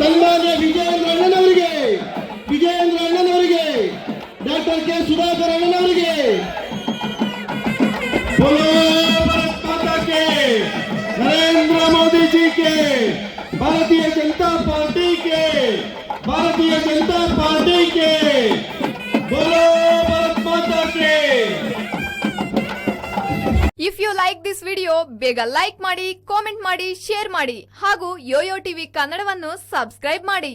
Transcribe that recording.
ಸನ್ಮಾನ್ಯ Vijayendra ಅಣ್ಣನವರಿಗೆ doctor K Sudhakar ಅಣ್ಣನವರಿಗೆ बोलो भारत माता के नरेंद्र मोदी जी के भारतीय जनता पार्टी के बोलो भारत माता के। If you like this video ಬೇಗ ಲೈಕ್ ಮಾಡಿ, ಕಾಮೆಂಟ್ ಮಾಡಿ, ಶೇರ್ ಮಾಡಿ ಹಾಗೂ ಯೋಯೋ ಟಿವಿ ಕನ್ನಡವನ್ನು ಸಬ್ಸ್ಕ್ರೈಬ್ ಮಾಡಿ.